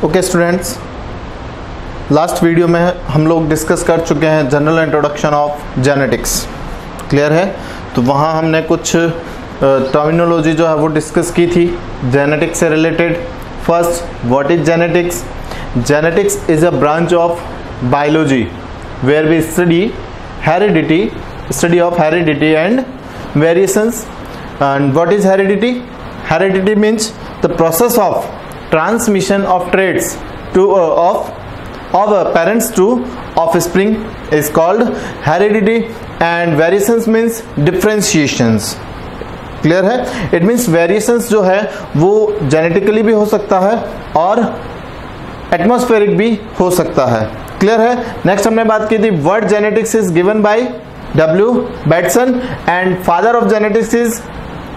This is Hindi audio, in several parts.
ओके स्टूडेंट्स, लास्ट वीडियो में हम लोग डिस्कस कर चुके हैं general introduction of genetics. Clear है? तो वहाँ हमने कुछ टर्मिनोलॉजी जो है वो डिस्कस की थी जेनेटिक्स से related. First, what is genetics? Genetics is a branch of biology where we study of heredity and variations. And what is heredity? Heredity means the process of transmission of traits to of parents to offspring is called heredity, and variations means differentiations. Clear है? इट मीन्स वेरिएशंस जो है वो जेनेटिकली भी हो सकता है और एटमॉस्फेरिक भी हो सकता है। क्लियर है? नेक्स्ट हमने बात की थी word genetics is given by W. Bateson and father of genetics is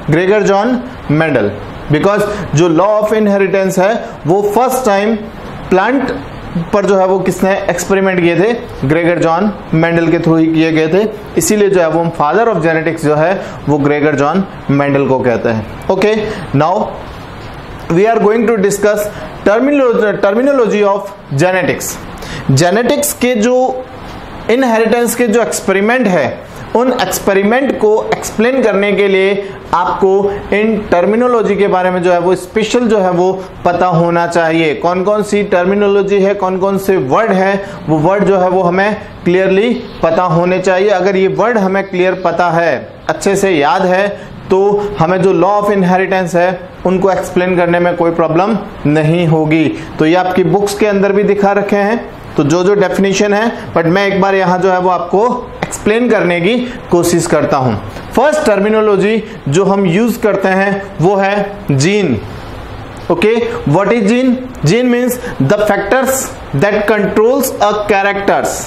Gregor John Mendel, because जो लॉ ऑफ इनहेरिटेंस है वो फर्स्ट टाइम प्लांट पर जो है वो किसने एक्सपेरिमेंट किए थे? ग्रेगर जॉन मेंडल के थ्रू ही किए गए थे। इसीलिए जो है वो फादर ऑफ जेनेटिक्स जो है वो ग्रेगर जॉन मेंडल को कहते हैं। Okay, now we are going to discuss terminology of genetics. Genetics के जो इनहेरिटेंस के जो एक्सपेरिमेंट है उन एक्सपेरिमेंट को एक्सप्लेन करने के लिए आपको इन टर्मिनोलॉजी के बारे में जो है वो स्पेशल जो है वो पता होना चाहिए। कौन कौन सी टर्मिनोलॉजी है, कौन कौन से वर्ड है, वो वर्ड जो है वो हमें क्लियरली पता होने चाहिए। अगर ये वर्ड हमें क्लियर पता है, अच्छे से याद है, तो हमें जो लॉ ऑफ इनहेरिटेंस है उनको एक्सप्लेन करने में कोई प्रॉब्लम नहीं होगी। तो ये आपकी बुक्स के अंदर भी दिखा रखे हैं, तो जो जो डेफिनेशन है, बट मैं एक बार यहां जो है वो आपको एक्सप्लेन करने की कोशिश करता हूं। फर्स्ट टर्मिनोलॉजी जो हम यूज करते हैं वो है gene. Okay, what is gene? Gene means the factors that controls a characters.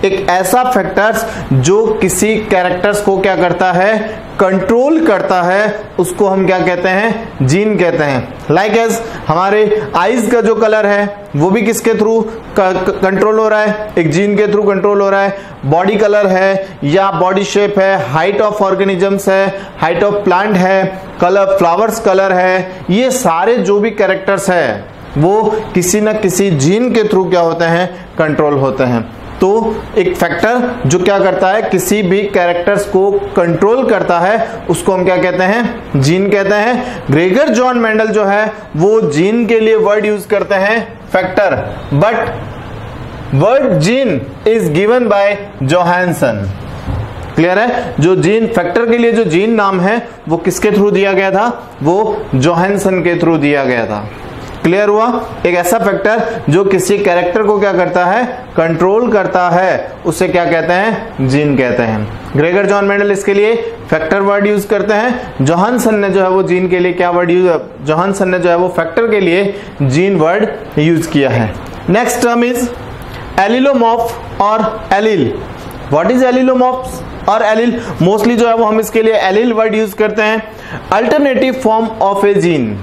एक ऐसा फैक्टर्स जो किसी कैरेक्टर्स को क्या करता है? कंट्रोल करता है, उसको हम क्या कहते हैं? जीन कहते हैं। लाइक एज हमारे आईज का जो कलर है वो भी किसके थ्रू कंट्रोल हो रहा है? एक जीन के थ्रू कंट्रोल हो रहा है। बॉडी कलर है या बॉडी शेप है, हाइट ऑफ ऑर्गेनिजम्स है, हाइट ऑफ प्लांट है, कलर फ्लावर्स कलर है, ये सारे जो भी कैरेक्टर्स है वो किसी न किसी जीन के थ्रू क्या होते हैं? कंट्रोल होते हैं। तो एक फैक्टर जो क्या करता है, किसी भी कैरेक्टर्स को कंट्रोल करता है, उसको हम क्या कहते हैं? जीन कहते हैं। ग्रेगर जॉन मेंडल जो है वो जीन के लिए वर्ड यूज करते हैं factor, but word gene is given by Johansson. Clear है? जो जीन फैक्टर के लिए जो जीन नाम है वो किसके थ्रू दिया गया था? वो जोहानसन के थ्रू दिया गया था। क्लियर हुआ? एक ऐसा फैक्टर जो किसी कैरेक्टर को क्या करता है? कंट्रोल करता है, उसे क्या कहते हैं? जीन कहते हैं। ग्रेगर जॉन मेंडल इसके लिए फैक्टर वर्ड यूज करते हैं। जोहानसन ने जो है वो जीन के लिए क्या वर्ड यूज? जोहानसन ने जो है वो फैक्टर के लिए जीन वर्ड यूज किया है। नेक्स्ट टर्म इज एलिलोमॉर्फ और एलील। व्हाट इज एलिलोमॉर्फ और एलील? मोस्टली जो है वो हम इसके लिए एलील वर्ड यूज करते हैं। Alternative form of a gene,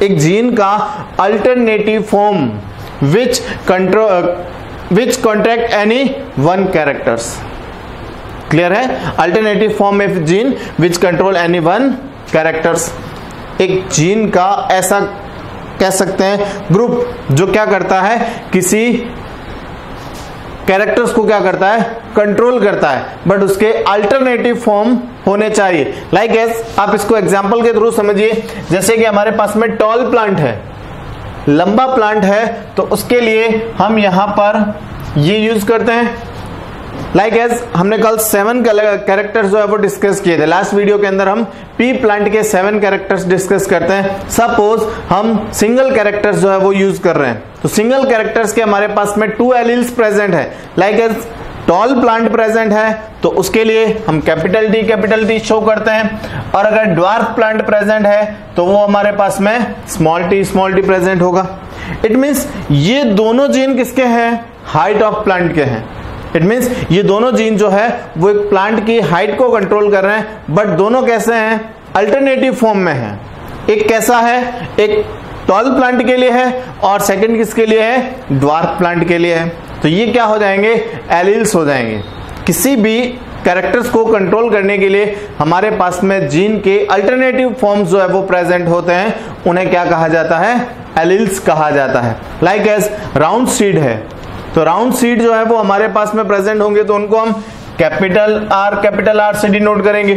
एक जीन का alternative form which contract any one characters. Clear है? Alternative form of gene which control any one characters. एक जीन का ऐसा कह सकते हैं ग्रुप जो क्या करता है? किसी कैरेक्टर्स को क्या करता है? कंट्रोल करता है, बट उसके अल्टरनेटिव फॉर्म होने चाहिए। लाइक एज आप इसको एग्जांपल के थ्रू समझिए, जैसे कि हमारे पास में टॉल प्लांट है, लंबा प्लांट है, तो उसके लिए हम यहां पर ये यूज करते हैं। लाइक एज हमने कल 7 कैरेक्टर्स जो है वो डिस्कस किए थे। लास्ट वीडियो के अंदर हम पी प्लांट के 7 कैरेक्टर्स डिस्कस करते हैं। सपोज हम सिंगल कैरेक्टर्स जो है वो यूज कर रहे हैं, तो सिंगल कैरेक्टर्स के हमारे पास में 2 एलील्स प्रेजेंट है। Like as tall plant present है तो उसके लिए हम कैपिटल टी शो करते हैं, और अगर ड्वार्फ प्लांट प्रेजेंट है तो वो हमारे पास में स्मॉल टी प्रेजेंट होगा। इट मीन्स ये दोनों जीन किसके हैं? हाइट ऑफ प्लांट के हैं। इट मीन्स ये दोनों जीन जो है वो एक प्लांट की हाइट को कंट्रोल कर रहे हैं, बट दोनों कैसे हैं? अल्टरनेटिव फॉर्म में है। एक कैसा है? एक टॉल प्लांट के लिए है और सेकंड किसके लिए है? ड्वार्फ प्लांट के लिए है। तो ये क्या हो जाएंगे? एलील्स हो जाएंगे। किसी भी कैरेक्टर्स को कंट्रोल करने के लिए हमारे पास में जीन के अल्टरनेटिव फॉर्म्स जो है वो प्रेजेंट होते हैं, उन्हें क्या कहा जाता है? एलिल्स कहा जाता है। लाइक एज राउंड सीड है, तो राउंड सीड जो है वो हमारे पास में प्रेजेंट होंगे तो उनको हम कैपिटल आर से डिनोट करेंगे।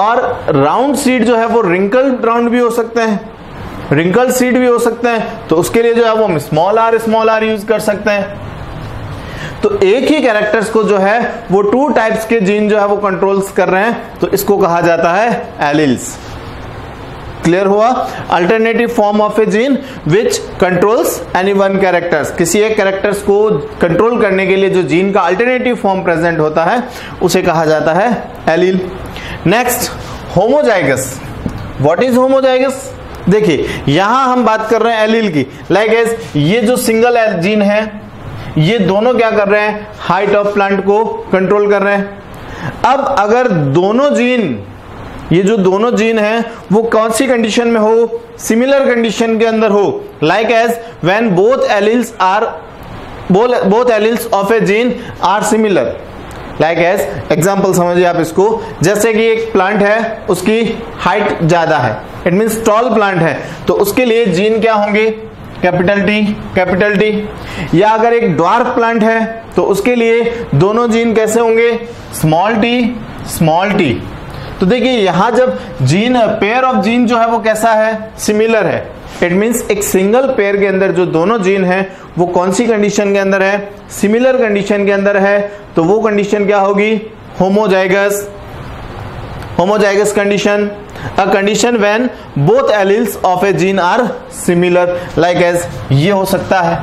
और राउंड सीड जो है वो रिंकल राउंड भी हो सकते हैं, रिंकल सीड भी हो सकते हैं, तो उसके लिए जो है वो हम स्मॉल आर यूज कर सकते हैं। तो एक ही कैरेक्टर्स को जो है वो 2 टाइप्स के जीन जो है वो कंट्रोल्स कर रहे हैं, तो इसको कहा जाता है एलिल्स। क्लियर हुआ? Alternative form of a gene which controls any one characters, किसी एक कैरेक्टर्स को कंट्रोल करने के लिए जो जीन का अल्टरनेटिव फॉर्म प्रेजेंट होता है उसे कहा जाता है allele. Next, homozygous. What is homozygous? देखिए यहां हम बात कर रहे हैं एलील की। लाइक एज ये जो सिंगल जीन है, ये दोनों क्या कर रहे हैं? हाइट ऑफ प्लांट को कंट्रोल कर रहे हैं। अब अगर दोनों जीन, ये जो दोनों जीन हैं वो कौन सी कंडीशन में हो? सिमिलर कंडीशन के अंदर हो। Like as when both alleles of a gene are similar. Like as example समझिए आप इसको, जैसे कि एक प्लांट है उसकी हाइट ज्यादा है, इट मींस टॉल प्लांट है, तो उसके लिए जीन क्या होंगे? Capital T. या अगर एक ड्वार्फ प्लांट है तो उसके लिए दोनों जीन कैसे होंगे? Small T. तो देखिए यहां जब जीन पेयर ऑफ जीन जो है वो कैसा है? सिमिलर है। इट मींस एक सिंगल पेयर के अंदर जो दोनों जीन है वो कौन सी कंडीशन के अंदर है? सिमिलर कंडीशन के अंदर है, तो वो कंडीशन क्या होगी? Homozygous condition. A condition when both alleles of a gene are similar, like as ये हो सकता है।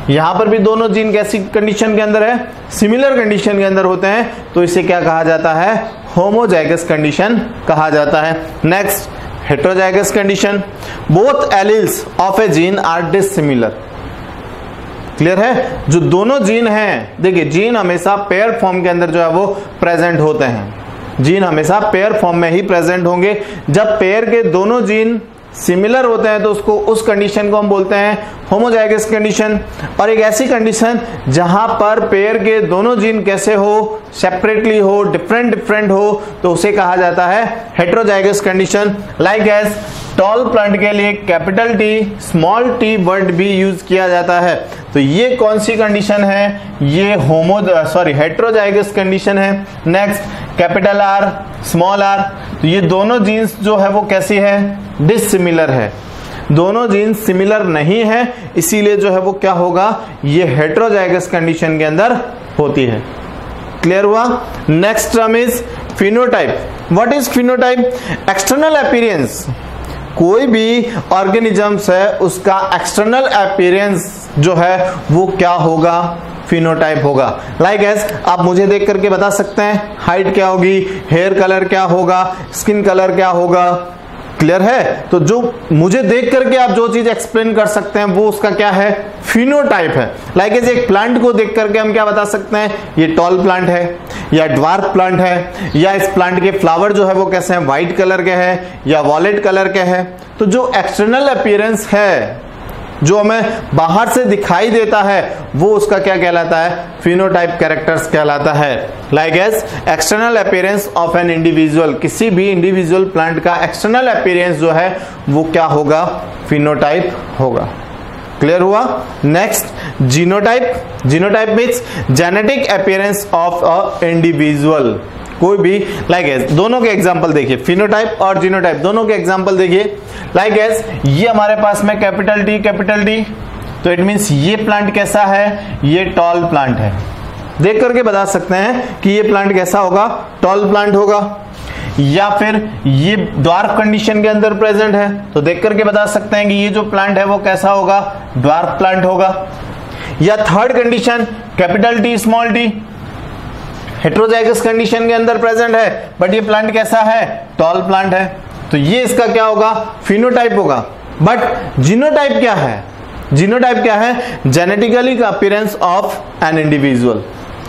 यहां पर भी दोनों जीन कैसी कंडीशन के अंदर है? सिमिलर कंडीशन के अंदर होते हैं, तो इसे क्या कहा जाता है? होमोजाइगस कंडीशन कहा जाता है। Next, heterozygous condition. Both alleles of a gene are dissimilar. Clear है? जो दोनों जीन हैं, देखिए जीन हमेशा पेयर फॉर्म के अंदर जो है वो प्रेजेंट होते हैं, जीन हमेशा पेयर फॉर्म में ही प्रेजेंट होंगे। जब पेयर के दोनों जीन सिमिलर होते हैं तो उसको, उस कंडीशन को हम बोलते हैं होमोजाइगस कंडीशन। और एक ऐसी कंडीशन जहां पर पेयर के दोनों जीन कैसे हो? सेपरेटली हो, डिफरेंट हो, तो उसे कहा जाता है heterozygous condition. Like as tall plant के लिए capital T, small T word भी यूज किया जाता है। तो ये कौन सी कंडीशन है? ये हेटेरोजाइगस कंडीशन है। Next, capital R, small R, तो ये दोनों जीन्स जो है वो कैसी है? डिसिमिलर है। दोनों जीन्स सिमिलर नहीं है, इसीलिए जो है वो क्या होगा? ये हेटेरोजाइगस कंडीशन के अंदर होती है। क्लियर हुआ? Next term is phenotype. What is phenotype? External appearance. कोई भी ऑर्गेनिजम्स है उसका एक्सटर्नल अपीयरेंस जो है वो क्या होगा? फिनोटाइप होगा। लाइक एज आप मुझे देख करके बता सकते हैं हाइट क्या होगी, हेयर कलर क्या होगा, स्किन कलर क्या होगा। क्लियर है? तो जो मुझे देख करके आप जो चीज एक्सप्लेन कर सकते हैं वो उसका क्या है? फिनोटाइप है। लाइक एज एक प्लांट को देख करके हम क्या बता सकते हैं? ये टॉल प्लांट है या ड्वार्फ प्लांट है, या इस प्लांट के फ्लावर जो है वो कैसे हैं? व्हाइट कलर के हैं या वॉयलेट कलर के हैं। तो जो एक्सटर्नल अपीयरेंस है, जो हमें बाहर से दिखाई देता है, वो उसका क्या कहलाता है? फिनोटाइप कैरेक्टर्स कहलाता है। Like as external appearance of an individual, किसी भी इंडिविजुअल प्लांट का एक्सटर्नल अपीयरेंस जो है वो क्या होगा? फिनोटाइप होगा। क्लियर हुआ? Next, genotype. Genotype means genetic appearance of a individual. कोई भी, लाइक एज दोनों के एग्जांपल देखिए, फिनोटाइप और जीनोटाइप दोनों के एग्जांपल देखिए। लाइक एज ये हमारे पास में कैपिटल टी, तो इट मींस ये प्लांट कैसा है? ये टॉल प्लांट है। देख करके बता सकते हैं कि ये प्लांट कैसा होगा? टॉल प्लांट होगा। या फिर ये ड्वार्फ कंडीशन के अंदर प्रेजेंट है, तो देख करके बता सकते हैं कि ये जो प्लांट है वो कैसा होगा? ड्वार्फ प्लांट होगा। या third condition, capital T, small T, heterozygous condition के अंदर प्रेजेंट है, बट ये प्लांट कैसा है? टॉल प्लांट है, तो ये इसका क्या होगा? फिनोटाइप होगा। बट जीनोटाइप क्या है? जीनोटाइप क्या है? Genetically appearance of an individual.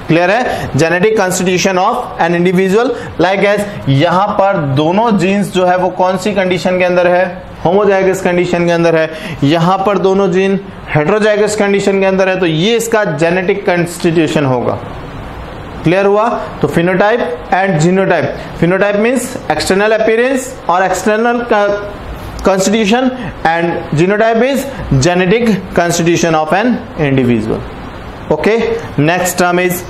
Clear है? Genetic constitution of an individual. Like as यहां पर दोनों जीन्स जो है वो कौन सी कंडीशन के अंदर है? होमोजाइगस कंडीशन के अंदर है। यहां पर दोनों जीन हेटेरोजाइगस कंडीशन के अंदर है, तो ये इसका जेनेटिक कॉन्स्टिट्यूशन होगा। क्लियर हुआ? तो phenotype and genotype. Phenotype means external appearance और external constitution and genotype is genetic constitution of an individual. Okay, next term is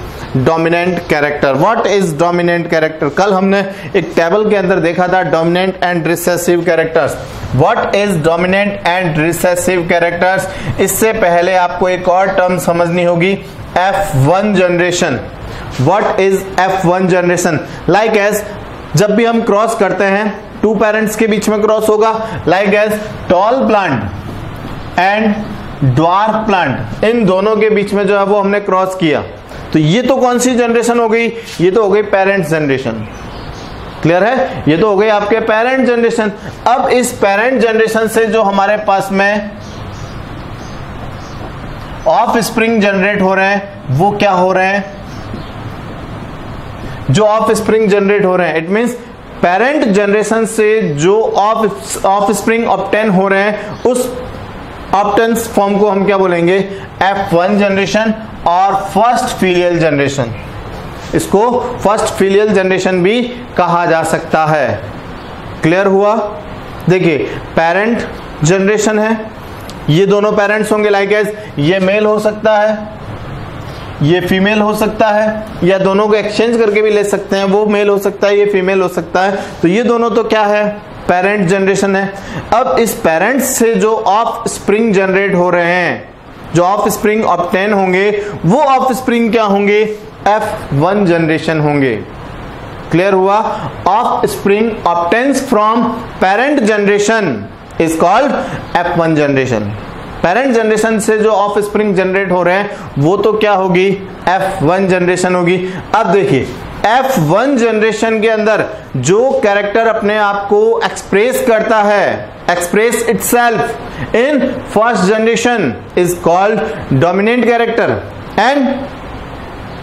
dominant character. What is dominant character? कल हमने एक टेबल के अंदर देखा था dominant and recessive characters. What is dominant and recessive characters? इससे पहले आपको एक और टर्म समझनी होगी, F1 generation. What is F1 generation? Like as जब भी हम क्रॉस करते हैं, टू पेरेंट्स के बीच में क्रॉस होगा, like as tall plant and dwarf plant, इन दोनों के बीच में जो है वो हमने क्रॉस किया, तो ये तो कौन सी जनरेशन हो गई? ये तो हो गई पेरेंट्स जनरेशन. क्लियर है? ये तो हो गई आपके पेरेंट जनरेशन. अब इस पेरेंट जनरेशन से जो हमारे पास में ऑफ स्प्रिंग जनरेट हो रहे हैं, वो क्या हो रहे हैं? जो ऑफ स्प्रिंग जनरेट हो रहे हैं, इट मींस पेरेंट जनरेशन से जो ऑफ स्प्रिंग ऑब्टेन हो रहे हैं, उस ऑब्टेंस फॉर्म को हम क्या बोलेंगे? F1 जनरेशन और फर्स्ट फीलियल जनरेशन. इसको फर्स्ट फीलियल जनरेशन भी कहा जा सकता है. क्लियर हुआ? देखिए, पेरेंट जनरेशन है, ये दोनों पेरेंट्स होंगे, लाइक एज ये मेल हो सकता है, ये फीमेल हो सकता है, या दोनों को एक्सचेंज करके भी ले सकते हैं, वो मेल हो सकता है, ये फीमेल हो सकता है. तो ये दोनों तो क्या है? पेरेंट जनरेशन है. अब इस पेरेंट से जो ऑफ स्प्रिंग जनरेट हो रहे हैं, जो ऑफ स्प्रिंग ऑब्टेन होंगे, वो ऑफ स्प्रिंग क्या होंगे? F1 जनरेशन होंगे. क्लियर हुआ? Of spring obtains from parent generation is called F1 generation. Parent generation से जो ऑफ स्प्रिंग जनरेट हो रहे हैं, वो तो क्या होगी? F1 जनरेशन होगी. अब देखिए, F1 जनरेशन के अंदर जो कैरेक्टर अपने आप को एक्सप्रेस करता है, express itself in first generation is called dominant character, and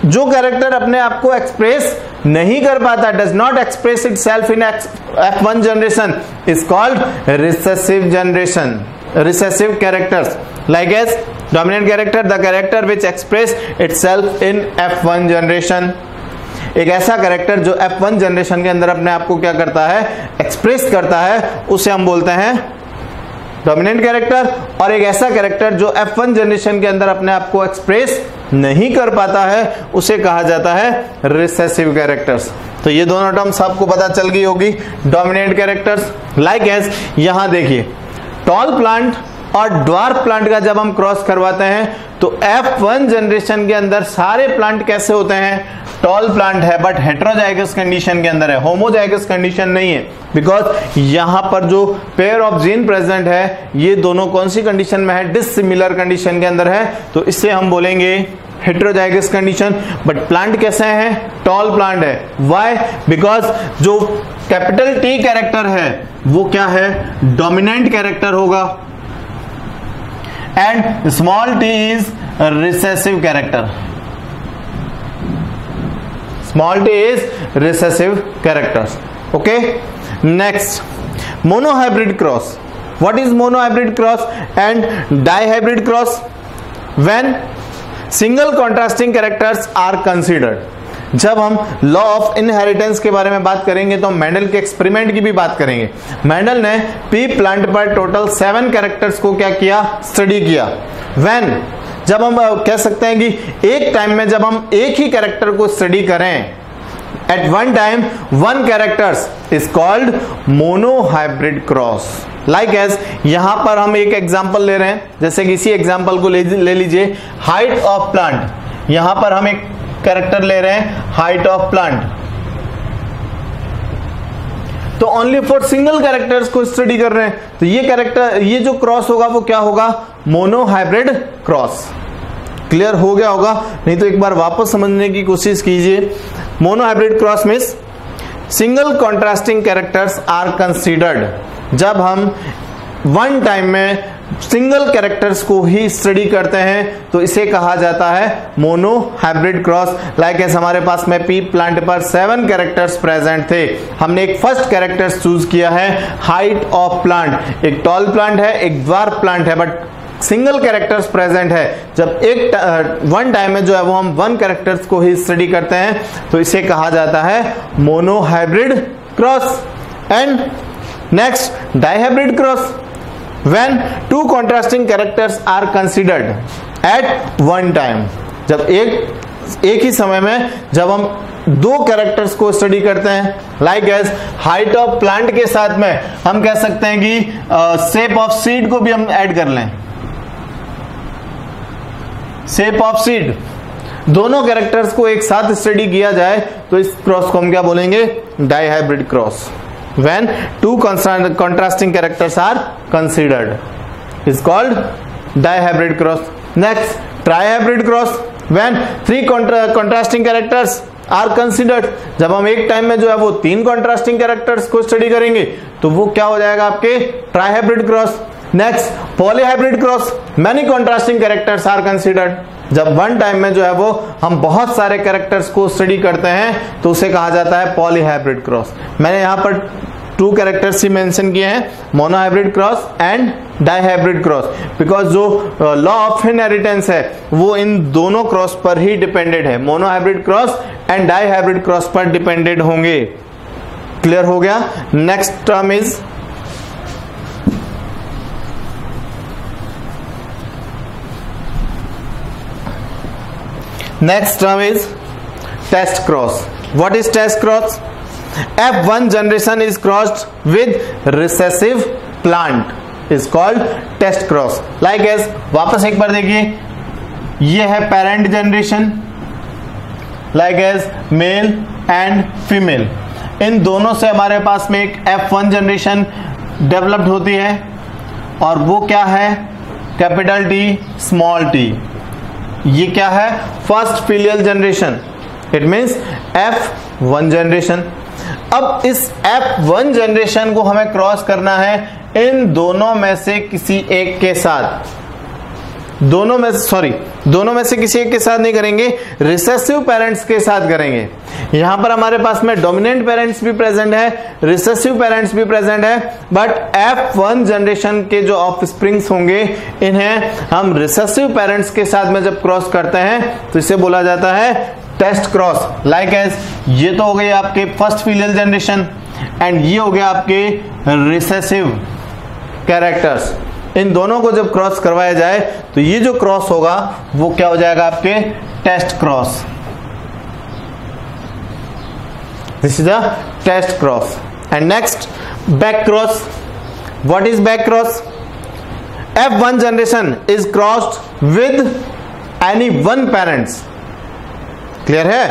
जो कैरेक्टर अपने आप को एक्सप्रेस नहीं कर पाता, does not express itself in F1 generation, is called recessive generation. Recessive characters, like as dominant character, the character which express itself in F1 generation. एक ऐसा कैरेक्टर जो F1 जनरेशन के अंदर अपने आप को क्या करता है? एक्सप्रेस करता है, उसे हम बोलते हैं डोमिनेंट कैरेक्टर. और एक ऐसा कैरेक्टर जो F1 जनरेशन के अंदर अपने आप को एक्सप्रेस नहीं कर पाता है, उसे कहा जाता है रिसेसिव कैरेक्टर्स. तो ये दोनों टर्म्स आपको पता चल गई होगी, डोमिनेंट कैरेक्टर्स. लाइक एज यहां देखिए, टॉल प्लांट और ड्वार्फ प्लांट का जब हम क्रॉस करवाते हैं, तो F1 जनरेशन के अंदर सारे प्लांट कैसे होते हैं? टॉल प्लांट है, बट हेटेरोजाइगस कंडीशन के अंदर है, होमोजाइगस कंडीशन नहीं है, बिकॉज यहां पर जो पेयर ऑफ जीन प्रेजेंट है, ये दोनों कौन सी कंडीशन में है? डिसिमिलर कंडीशन के अंदर है, तो इससे हम बोलेंगे हेटेरोजाइगस कंडीशन. बट प्लांट कैसे हैं? टॉल प्लांट है. व्हाई? बिकॉज जो कैपिटल T कैरेक्टर है, वो क्या है? डोमिनेंट कैरेक्टर होगा, and small t is recessive character. Small t is recessive characters. Okay, next, monohybrid cross. What is monohybrid cross and dihybrid cross? When single contrasting characters are considered. जब हम लॉ ऑफ इनहेरिटेंस के बारे में बात करेंगे, तो मेंडल के एक्सपेरिमेंट की भी बात करेंगे. मेंडल ने पी प्लांट पर टोटल 7 कैरेक्टर्स को क्या किया? स्टडी किया. व्हेन, जब हम कह सकते हैं कि एक टाइम में जब हम एक ही कैरेक्टर को स्टडी करें, at one time 1 characters is called monohybrid cross. Like as यहां पर हम एक एग्जांपल ले रहे हैं, जैसे कि इसी एग्जांपल को ले लीजिए, हाइट ऑफ प्लांट. यहां पर हम एक कैरेक्टर ले रहे हैं, हाइट ऑफ प्लांट. तो ओनली फॉर सिंगल कैरेक्टर्स को स्टडी कर रहे हैं, तो ये कैरेक्टर, ये जो क्रॉस होगा वो क्या होगा? Monohybrid cross. क्लियर हो गया होगा? नहीं तो एक बार वापस समझने की कोशिश कीजिए. Monohybrid cross means single contrasting characters are considered. जब हम वन टाइम में सिंगल कैरेक्टर्स को ही स्टडी करते हैं, तो इसे कहा जाता है मोनोहाइब्रिड क्रॉस. लाइक एस हमारे पास में पी प्लांट पर 7 कैरेक्टर्स प्रेजेंट थे. हमने एक फर्स्ट कैरेक्टर चूज किया है, हाइट ऑफ प्लांट. एक टॉल प्लांट है, एक ड्वार्फ प्लांट है, बट सिंगल कैरेक्टर्स प्रेजेंट है. जब एक वन टाइम में जो है वो हम 1 कैरेक्टर्स को ही स्टडी करते हैं, तो इसे कहा जाता है monohybrid cross. And next dihybrid cross, when two contrasting characters are considered at one time, जब एक ही समय में जब हम दो कैरेक्टर्स को स्टडी करते हैं, like as height of plant के साथ में हम कह सकते हैं कि शेप ऑफ सीड को भी हम ऐड कर लें, शेप ऑफ सीड, दोनों कैरेक्टर्स को एक साथ स्टडी किया जाए तो इस क्रॉस को हम क्या बोलेंगे, dihybrid cross. When two contrasting characters are considered is called dihybrid cross. Next trihybrid cross, when three contrasting characters are considered, जब हम एक टाइम में जो है वो तीन कॉन्ट्रास्टिंग कैरेक्टर्स को स्टडी करेंगे तो वो क्या हो जाएगा आपके trihybrid cross. Next polyhybrid cross, many contrasting characters are considered, जब वन टाइम में जो है वो हम बहुत सारे कैरेक्टर्स को स्टडी करते हैं तो उसे कहा जाता है पॉलीहाइब्रिड क्रॉस। मैंने यहां पर टू कैरेक्टर्स ही मेंशन किए हैं, monohybrid cross and dihybrid cross, because जो लॉ ऑफ इनहेरिटेंस है वो इन दोनों क्रॉस पर ही डिपेंडेड है, monohybrid cross and dihybrid cross पर डिपेंडेड होंगे। क्लियर हो गया। Next term is test cross. What is test cross? F1 generation is crossed with recessive plant is called test cross. Like as वापस एक बार देखिए, ये है parent generation, like as male and female, इन दोनों से हमारे पास में एक F1 जनरेशन डेवलप्ड होती है और वो क्या है, कैपिटल टी स्मॉल टी। ये क्या है, first filial generation, it means F1 generation. अब इस F1 जनरेशन को हमें क्रॉस करना है इन दोनों में से किसी एक के साथ, दोनों में से किसी एक के साथ नहीं करेंगे, रिसेसिव पेरेंट्स के साथ करेंगे। यहां पर हमारे पास में डोमिनेंट पेरेंट्स भी प्रेजेंट है, रिसेसिव पेरेंट्स भी प्रेजेंट है, बट F1 जनरेशन के जो ऑफस्प्रिंग्स होंगे इन्हें हम रिसेसिव पेरेंट्स के साथ में जब क्रॉस करते हैं तो इसे बोला जाता है टेस्ट क्रॉस। लाइक एज ये तो हो गई आपके फर्स्ट फिलियल जनरेशन एंड ये हो गया आपके रिसेसिव कैरेक्टर्स। इन दोनों को जब क्रॉस करवाया जाए तो ये जो क्रॉस होगा वो क्या हो जाएगा आपके test cross. This is a test cross. And next back cross. What is back cross? F1 generation is crossed with any one parents. Clear है?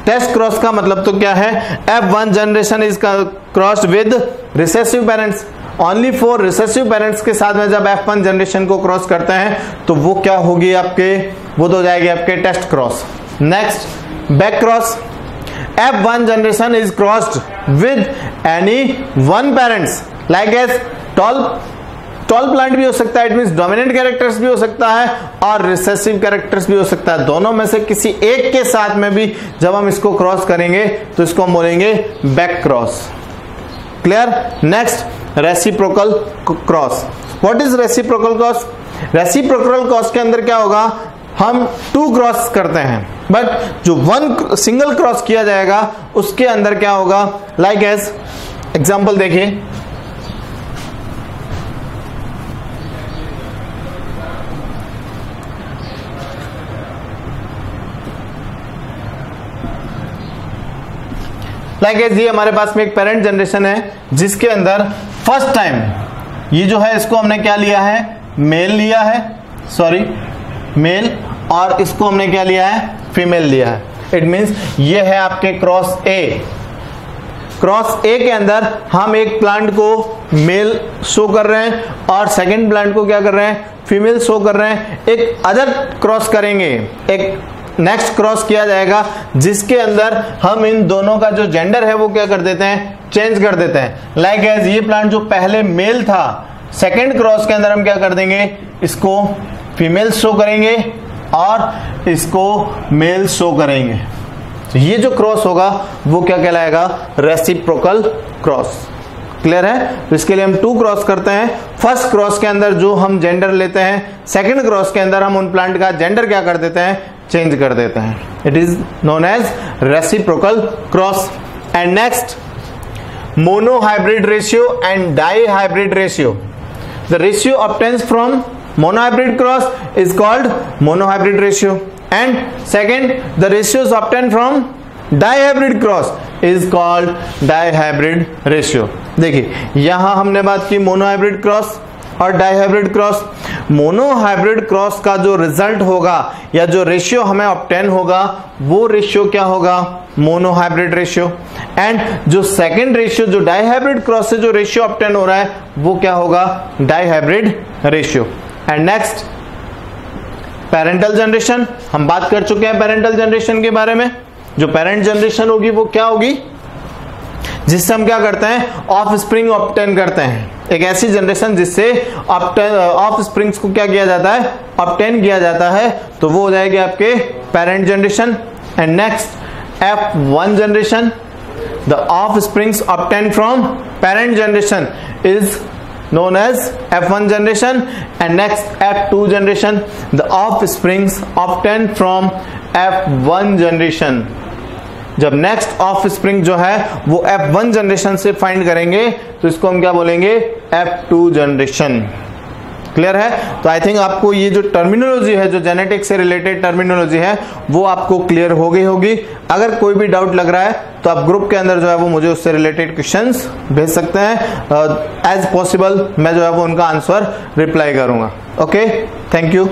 टेस्ट क्रॉस का मतलब तो क्या है, F1 generation is crossed with recessive parents, only for recessive parents के साथ में जब F1 जनरेशन को क्रॉस करते हैं तो वो क्या होगी आपके, वो तो जाएगी आपके test cross. Next back cross. F1 generation is crossed with any one parents, like as tall plant भी हो सकता है, इट मींस डोमिनेंट कैरेक्टर्स भी हो सकता है और रिसेसिव कैरेक्टर्स भी हो सकता है। दोनों में से किसी एक के साथ में भी जब हम इसको क्रॉस करेंगे तो इसको हम बोलेंगे back cross. Clear? Next reciprocal cross. What is reciprocal cross? Reciprocal cross के अंदर क्या होगा, हम टू क्रॉस करते हैं बट जो वन सिंगल क्रॉस किया जाएगा उसके अंदर क्या होगा, लाइक एज एग्जांपल देखिए, लाइक एज ये हमारे पास में एक पेरेंट जनरेशन है जिसके अंदर फर्स्ट टाइम ये जो है इसको हमने क्या लिया है, मेल लिया है, मेल, और इसको हमने क्या लिया है, फीमेल लिया है। इट मींस ये है आपके क्रॉस ए। क्रॉस ए के अंदर हम एक प्लांट को मेल शो कर रहे हैं और सेकंड प्लांट को क्या कर रहे हैं, फीमेल शो कर रहे हैं। एक अदर क्रॉस करेंगे, एक नेक्स्ट क्रॉस किया जाएगा जिसके अंदर हम इन दोनों का जो जेंडर है वो क्या कर देते हैं, चेंज कर देते हैं। लाइक एज ये प्लांट जो पहले मेल था, सेकंड क्रॉस के अंदर हम क्या कर देंगे, इसको फीमेल शो करेंगे और इसको मेल शो करेंगे। तो ये जो क्रॉस होगा वो क्या कहलाएगा, रेसिप्रोकल क्रॉस। क्लियर है? तो इसके लिए हम टू क्रॉस करते हैं। फर्स्ट क्रॉस के अंदर जो हम जेंडर लेते हैं, सेकंड क्रॉस के अंदर हम उन प्लांट का जेंडर क्या कर देते हैं, चेंज कर देते हैं। It is known as reciprocal cross. And next monohybrid ratio and dihybrid ratio. The ratio obtained from monohybrid cross is called monohybrid ratio, and second, the ratios obtained from dihybrid cross is called dihybrid ratio. देखिए यहां हमने बात की मोनोहाइब्रिड क्रॉस और डाइहाइब्रिड क्रॉस. मोनोहाइब्रिड क्रॉस का जो रिजल्ट होगा या जो रेशियो हमें ऑब्टेन होगा वो रेशियो क्या होगा, मोनोहाइब्रिड रेशियो. एंड जो सेकंड रेशियो जो डाइहाइब्रिड क्रॉस से जो रेशियो ऑब्टेन हो रहा है वो क्या होगा, dihybrid ratio. And next parental generation. हम बात कर चुके हैं पेरेंटल जनरेशन के बारे में. जो पेरेंट जनरेशन होगी वो क्या होगी, जिससे हम क्या करते हैं, ऑफ स्प्रिंग ऑब्टेन करते हैं. एक ऐसी जनरेशन जिससे ऑफ स्प्रिंग्स को क्या किया जाता है, ऑब्टेन किया जाता है, तो वो हो जाएगी आपके parent generation. And next F1 generation. The of springs obtain from parent generation is known as F1 generation. and next F2 generation. the offsprings obtained from F1 generation. जब नेक्स्ट ऑफ स्प्रिंग जो है वो F1 जनरेशन से फाइंड करेंगे तो इसको हम क्या बोलेंगे, F2 जनरेशन. क्लियर है. तो आई थिंक आपको ये जो टर्मिनोलॉजी है, जो जेनेटिक से रिलेटेड टर्मिनोलॉजी है, वो आपको क्लियर हो गई होगी. अगर कोई भी डाउट लग रहा है तो आप ग्रुप के अंदर जो है वो मुझे उससे रिलेटेड क्वेश्चंस भेज सकते हैं. एज पॉसिबल मैं जो है वो उनका आंसर रिप्लाई करूंगा. Okay, thank you.